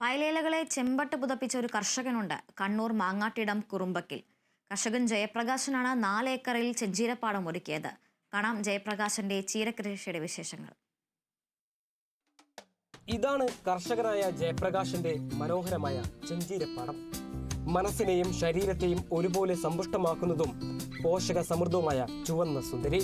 വയലേലകളെ ചെമ്പട്ട് പുതപ്പിച്ച ഒരു കർഷകനുണ്ട് കണ്ണൂർ മാങ്ങാട്ടിടം കുറുമ്പക്കിൽ. കർഷകൻ ജയപ്രകാശനാണ് 4 ഏക്കറിൽ ചെഞ്ചീരപ്പാടം ഒരുക്കിയത്. കാണാം ജയപ്രകാശന്റെ ചീരകൃഷിയുടെ വിശേഷങ്ങൾ. ഇതാണ് കർഷകനായ ജയപ്രകാശന്റെ മനോഹരമായ ചെഞ്ചീരപ്പാടം. മനസ്സിനെയും ശരീരത്തെയും ഒരുപോലെ സമ്പുഷ്ടമാക്കുന്നതും പോഷക സമൃദ്ധവുമായ ചുവന്ന സുന്ദരി.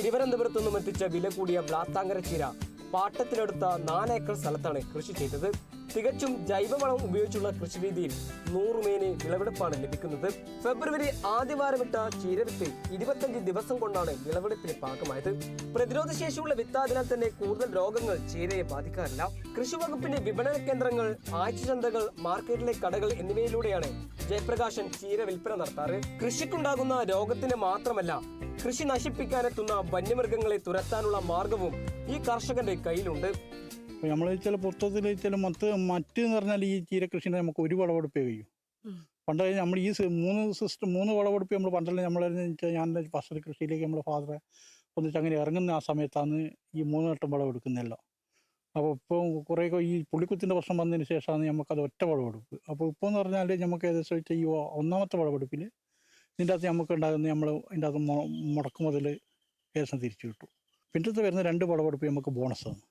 തിരുവനന്തപുരത്തു നിന്നും എത്തിച്ച വില കൂടിയ ബ്ലാത്താങ്കര ചീര പാട്ടത്തിലെടുത്ത 4 ഏക്കർ സ്ഥലത്താണ് കൃഷി ചെയ്തത്. തികച്ചും ജൈവവളം ഉപയോഗിച്ചുള്ള കൃഷിരീതിയിൽ 100 മേനി വിളവെടുപ്പാണ് ലഭിക്കുന്നത്. ഫെബ്രുവരി ആദ്യവാരമിട്ട ചീരവിത്ത് 25 ദിവസം കൊണ്ടാണ് വിളവെടുപ്പിന് പാകമായത്. പ്രതിരോധശേഷിയുള്ള വിത്തായതിനാൽ തന്നെ കൂടുതൽ രോഗങ്ങൾ ചീരയെ ബാധിക്കാറില്ല. കൃഷി വകുപ്പിന്റെ വിപണന കേന്ദ്രങ്ങൾ, ആഴ്ചചന്തകൾ, മാർക്കറ്റിലെ കടകൾ എന്നിവയിലൂടെയാണ് ജയപ്രകാശൻ ചീര വിൽപ്പന നടത്താറ്. കൃഷിക്കുണ്ടാകുന്ന രോഗത്തിന് മാത്രമല്ല, കൃഷി നശിപ്പിക്കാനെത്തുന്ന വന്യമൃഗങ്ങളെ തുരത്താനുള്ള മാർഗവും ഈ കർഷകന്റെ കയ്യിലുണ്ട്. നമ്മൾ ചില പുസ്തകത്തിൽ ചില മറ്റെന്ന് പറഞ്ഞാൽ ഈ ചീര കൃഷിനെ നമുക്ക് ഒരു വിളവെടുപ്പേ കഴിയും. പണ്ട് നമ്മൾ ഈ 3 വിളവെടുപ്പ് നമ്മൾ പണ്ടല്ലേ ഞാൻ പച്ചക്കറി കൃഷിയിലേക്ക് നമ്മുടെ ഫാദറെ ഒന്നിച്ച് അങ്ങനെ ഇറങ്ങുന്ന ആ സമയത്താണ് ഈ 3 വട്ടം വിളവെടുക്കുന്നതല്ലോ. അപ്പോൾ ഇപ്പോൾ കുറേയൊക്കെ ഈ പുള്ളിക്കുത്തിൻ്റെ പ്രശ്നം വന്നതിന് ശേഷമാണ് നമുക്കത് ഒറ്റ വിളവെടുപ്പ്. അപ്പോൾ ഇപ്പോൾ എന്ന് പറഞ്ഞാൽ നമുക്ക് ഏകദേശം ഈ 1ാമത്തെ വിളവെടുപ്പിൽ ഇതിൻ്റെ അകത്ത് നമുക്ക് ഉണ്ടാകുന്ന നമ്മൾ അതിൻ്റെ അകത്ത് മുടക്ക് മുതൽ ഏകദേശം തിരിച്ചു കിട്ടും. പിന്നത്തെ വരുന്ന 2 വിളവെടുപ്പ് നമുക്ക് ബോണസാണ്.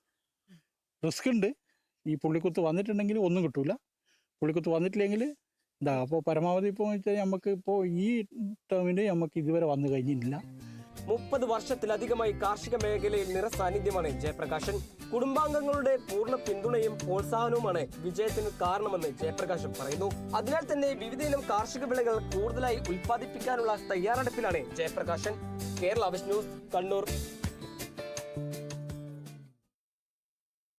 റിസ്ക് ഉണ്ട്. ഈ പുള്ളിക്കുത്ത് വന്നിട്ടുണ്ടെങ്കിൽ ഒന്നും കിട്ടൂല, പുള്ളിക്കുത്ത് വന്നിട്ടില്ലെങ്കിൽ ഇതാ. അപ്പോൾ പരമാവധി ഇപ്പോൾ വെച്ചാൽ നമുക്ക് ഇപ്പോൾ ഈ ടേമിൽ നമുക്ക് ഇതുവരെ വന്നു കഴിഞ്ഞിട്ടില്ല. 30 വർഷത്തിലധികമായി കാർഷിക മേഖലയിൽ നിറസാന്നിധ്യമാണ് ജയപ്രകാശൻ. കുടുംബാംഗങ്ങളുടെ പൂർണ്ണ പിന്തുണയും പ്രോത്സാഹനവുമാണ് വിജയത്തിന് കാരണമെന്ന് ജയപ്രകാശൻ പറയുന്നു. അതിനാൽ തന്നെ വിവിധയിനം കാർഷിക വിളകൾ കൂടുതലായി ഉൽപ്പാദിപ്പിക്കാനുള്ള തയ്യാറെടുപ്പിലാണ് ജയപ്രകാശൻ. Kerala vision news, Kannur.